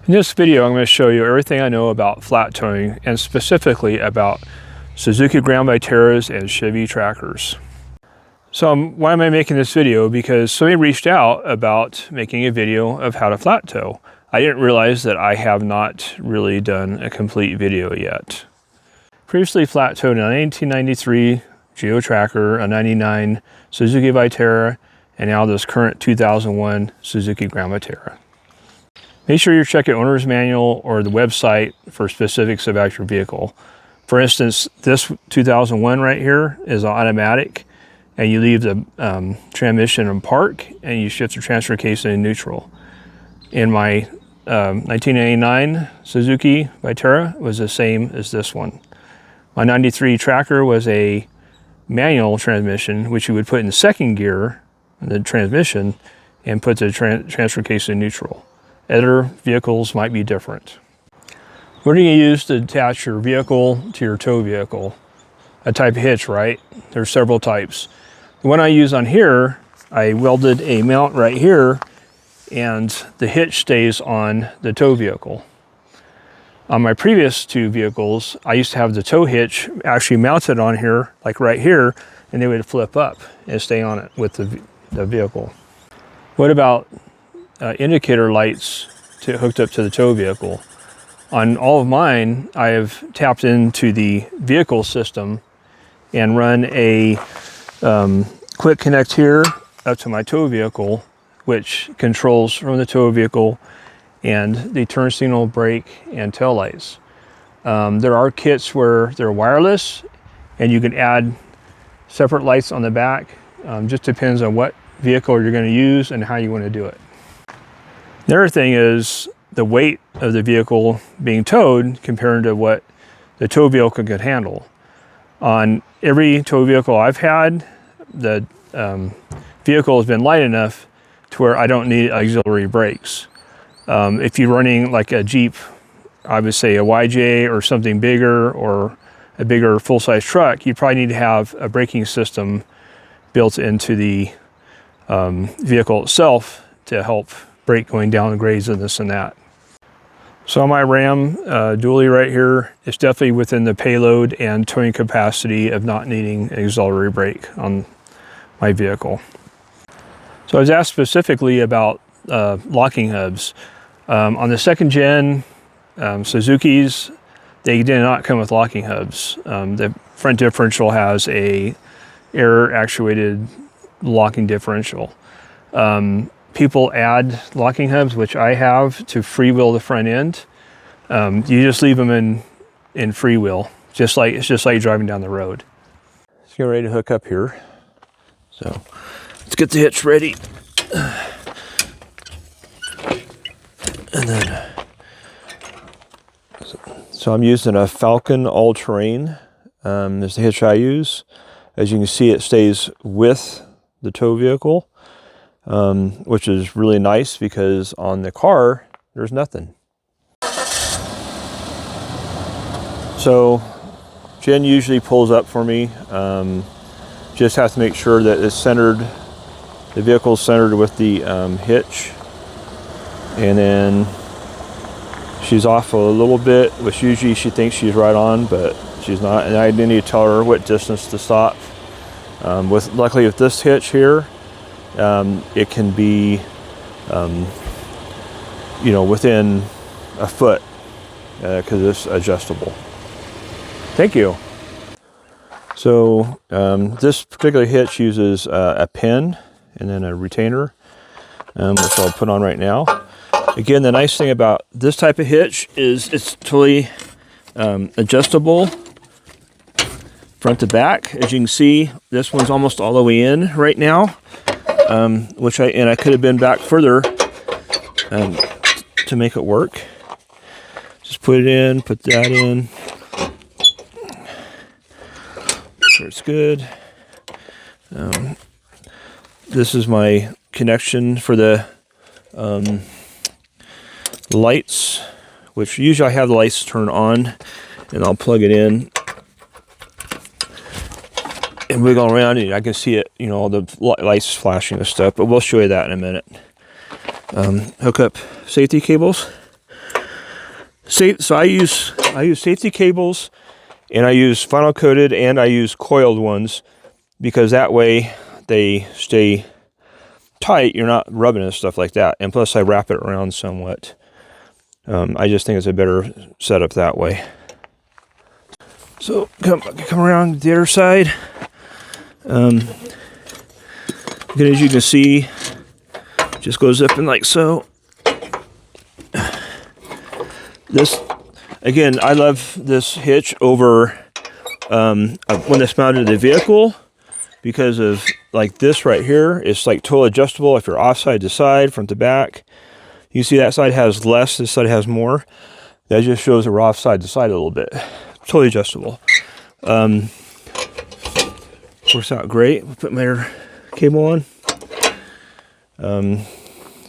In this video, I'm going to show you everything I know about flat towing, and specifically about Suzuki Grand Vitaras and Chevy Trackers. So why am I making this video? Because somebody reached out about making a video of how to flat tow. I didn't realize that I have not really done a complete video yet. Previously flat towed a 1993 Geo Tracker, a 99 Suzuki Vitara, and now this current 2001 Suzuki Grand Vitara. Make sure you check your owner's manual or the website for specifics about your vehicle. For instance, this 2001 right here is automatic, and you leave the transmission in park and you shift the transfer case in neutral. In my 1989 Suzuki Vitara was the same as this one. My 93 Tracker was a manual transmission, which you would put in second gear in the transmission and put the transfer case in neutral. Other vehicles might be different. What do you use to attach your vehicle to your tow vehicle? A type of hitch, right? There's several types. The one I use on here, I welded a mount right here, and the hitch stays on the tow vehicle. On my previous two vehicles, I used to have the tow hitch actually mounted on here, like right here, and they would flip up and stay on it with the vehicle. What about indicator lights hooked up to the tow vehicle? On all of mine, I have tapped into the vehicle system and run a quick connect here up to my tow vehicle, which controls from the tow vehicle and the turn signal, brake, and tail lights. There are kits where they're wireless and you can add separate lights on the back. Just depends on what vehicle you're going to use and how you want to do it. The other thing is the weight of the vehicle being towed compared to what the tow vehicle could handle. On every tow vehicle I've had, the vehicle has been light enough to where I don't need auxiliary brakes. If you're running like a Jeep, I would say a YJ or something bigger, or a bigger full-size truck, you probably need to have a braking system built into the vehicle itself to help brake going down the grades and this and that. So my Ram dually right here is definitely within the payload and towing capacity of not needing an auxiliary brake on my vehicle. So I was asked specifically about locking hubs. On the second gen Suzukis, they did not come with locking hubs. The front differential has a air actuated locking differential. People add locking hubs, which I have, to freewheel the front end. You just leave them in freewheel, it's just like driving down the road. Let's get ready to hook up here. So let's get the hitch ready. And then, so I'm using a Falcon all-terrain. Is the hitch I use. As you can see, it stays with the tow vehicle, which is really nice because on the car, there's nothing. So Jen usually pulls up for me. Just have to make sure that it's centered, the vehicle's centered with the hitch. And then she's off a little bit, which usually she thinks she's right on, but she's not. And I need to tell her what distance to stop. Luckily with this hitch here, it can be, within a foot because it's adjustable. Thank you. So this particular hitch uses a pin and then a retainer, which I'll put on right now. Again, the nice thing about this type of hitch is it's totally adjustable front to back. As you can see, this one's almost all the way in right now, which I could have been back further to make it work. Just put it in, put that in. Make sure it's good. This is my connection for the lights, which usually I have the lights turned on, and I'll plug it in and wiggle around, and I can see it, all the lights flashing and stuff, but we'll show you that in a minute. Hook up safety cables. So I use safety cables, and I use vinyl coated, and I use coiled ones, because that way they stay tight. You're not rubbing and stuff like that. And plus I wrap it around somewhat. I just think it's a better setup that way. So come around the other side. Again, as you can see, just goes up and like so. This, again, I love this hitch over when it's mounted to the vehicle, because of like this right here. It's like totally adjustable if you're off side to side, front to back. You see that side has less, this side has more. That just shows that we're off side to side a little bit. Totally adjustable. Works out great. We'll put my other cable on.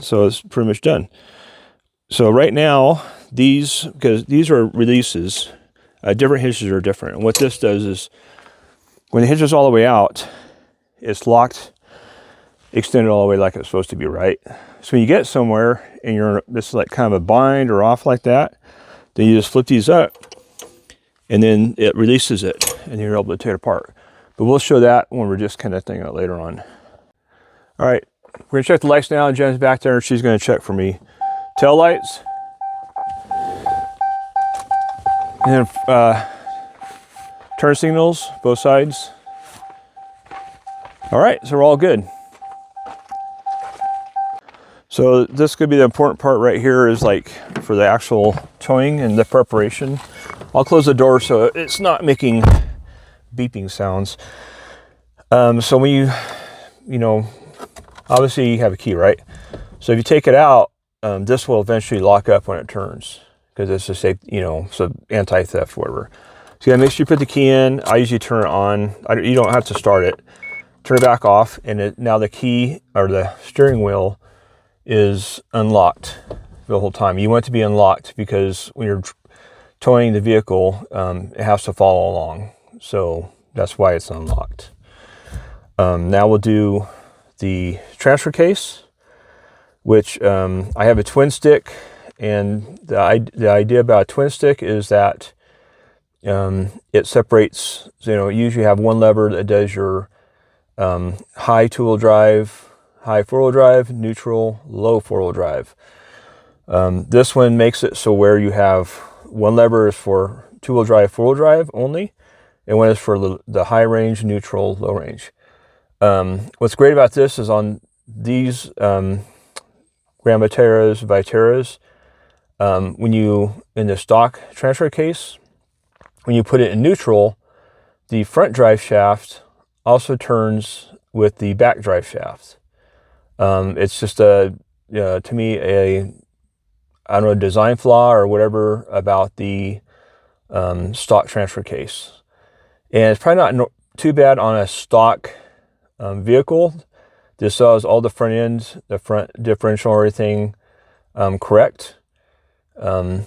So it's pretty much done. So right now, because these are releases, different hitches are different. And what this does is, when the hitch is all the way out, it's locked, extended all the way like it's supposed to be, right? So when you get somewhere and you're this is like kind of a bind or off like that, then you just flip these up, and then it releases it, and you're able to take it apart. But we'll show that when we're just kind of thinking it later on. All right, we're gonna check the lights now. Jen's back there, and she's gonna check for me. Tail lights. And then turn signals, both sides. All right, so we're all good. So this could be the important part right here, is like for the actual towing and the preparation. I'll close the door so it's not making beeping sounds. So when you know, obviously you have a key, right? So if you take it out, this will eventually lock up when it turns, because it's a safe, so anti-theft, whatever. So you gotta make sure you put the key in. I usually turn it on. You don't have to start it. Turn it back off, and now the key, or the steering wheel, is unlocked the whole time. You want it to be unlocked, because when you're towing the vehicle, it has to follow along. So that's why it's unlocked. Now we'll do the transfer case, which I have a twin stick, and the idea about a twin stick is that it separates. You usually have one lever that does your high two-wheel drive, high four-wheel drive, neutral, low four-wheel drive. This one makes it so where you have one lever is for two-wheel drive, four-wheel drive only, and one is for the high range, neutral, low range. What's great about this is on these Grand Vitaras, in the stock transfer case, when you put it in neutral, the front drive shaft also turns with the back drive shaft. It's just to me, I don't know, design flaw or whatever about the stock transfer case. And it's probably not too bad on a stock vehicle. This has all the front ends, the front differential, everything correct. But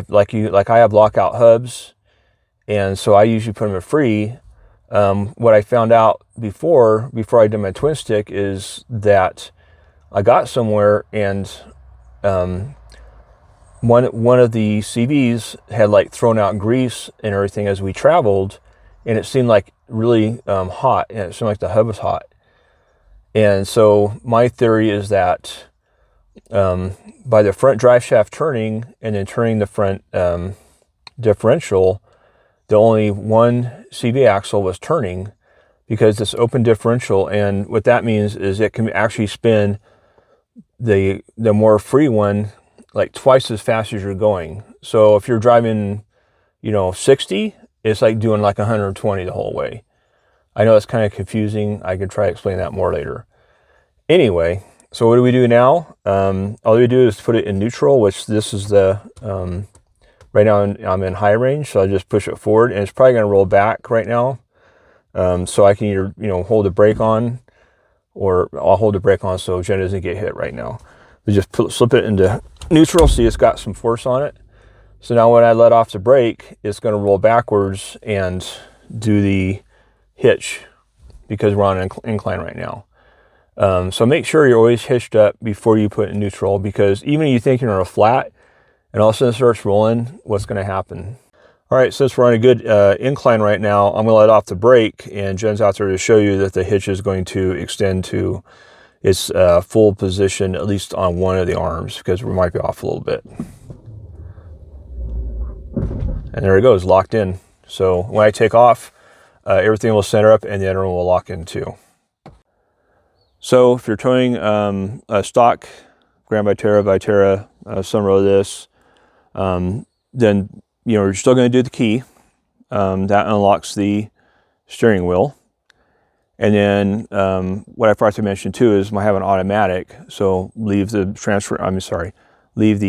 like I have lockout hubs, and so I usually put them at free. What I found out before I did my twin stick is that I got somewhere, and one of the CVs had like thrown out grease and everything as we traveled, and it seemed like really hot, and it seemed like the hub was hot. And so my theory is that by the front drive shaft turning and then turning the front differential, the only one CV axle was turning, because it's open differential, and what that means is it can actually spin the more free one like twice as fast as you're going. So if you're driving 60, it's like doing like 120 the whole way. I know it's kind of confusing. I can try to explain that more later. Anyway, so what do we do now? All we do is put it in neutral, which this is the right now I'm in high range, so I just push it forward, and it's probably going to roll back right now. So I can either hold the brake on, or I'll hold the brake on so Jen doesn't get hit right now. We just slip it into neutral, see it's got some force on it. So now when I let off the brake, it's going to roll backwards and do the hitch, because we're on an incline right now. So make sure you're always hitched up before you put it in neutral, because even if you think you're on a flat, And all of a sudden it starts rolling, what's going to happen? All right, since we're on a good incline right now, I'm going to let off the brake, and Jen's out there to show you that the hitch is going to extend to its full position, at least on one of the arms, because we might be off a little bit. And there it goes, locked in. So when I take off, everything will center up and the other one will lock in too. So if you're towing a stock Grand Vitara, some row of this, then you're still going to do the key. That unlocks the steering wheel. And then what I forgot to mention too is I have an automatic, so leave the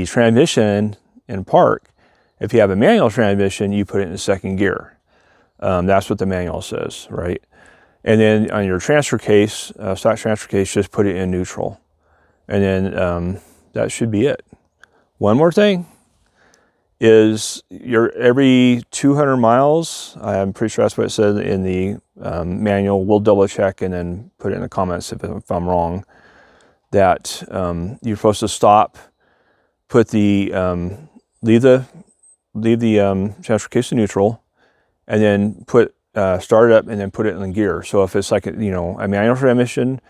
transmission in park. If you have a manual transmission, you put it in second gear. That's what the manual says, right? And then on your transfer case, stock transfer case, just put it in neutral. And then that should be it. One more thing is every 200 miles, I'm pretty sure that's what it says in the manual, we'll double check and then put it in the comments if I'm wrong, that you're supposed to stop, put the, leave the transfer case in neutral, and then start it up and then put it in gear. So if it's like a manual transmission,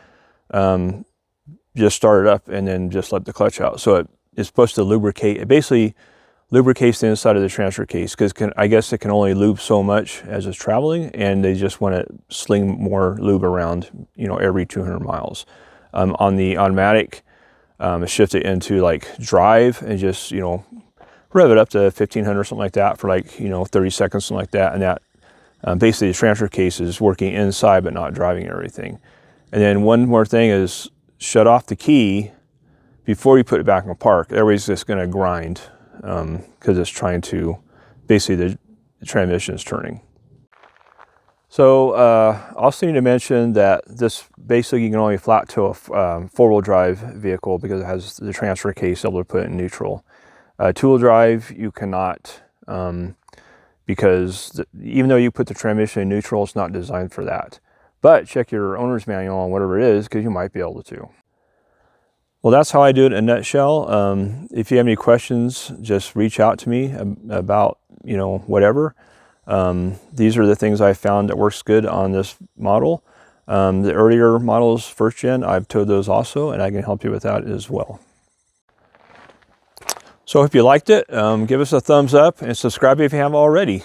just start it up and then just let the clutch out. So it's supposed to lubricate. It basically lubricates the inside of the transfer case, because I guess it can only lube so much as it's traveling, and they just want to sling more lube around, every 200 miles. On the automatic, shift it into like drive and just, rev it up to 1500 or something like that for 30 seconds, something like that. And that basically the transfer case is working inside but not driving everything. And then one more thing is shut off the key before you put it back in park. Everybody's just going to grind because it's trying to, basically the transmission is turning. So also need to mention that this basically you can only flat tow a four-wheel drive vehicle because it has the transfer case able to put it in neutral. Two-wheel drive you cannot, because even though you put the transmission in neutral, it's not designed for that. But check your owner's manual on whatever it is, because you might be able to. Well, that's how I do it in a nutshell. If you have any questions, just reach out to me about, whatever. These are the things I found that works good on this model. The earlier models, first gen, I've towed those also, and I can help you with that as well. So if you liked it, give us a thumbs up and subscribe if you haven't already.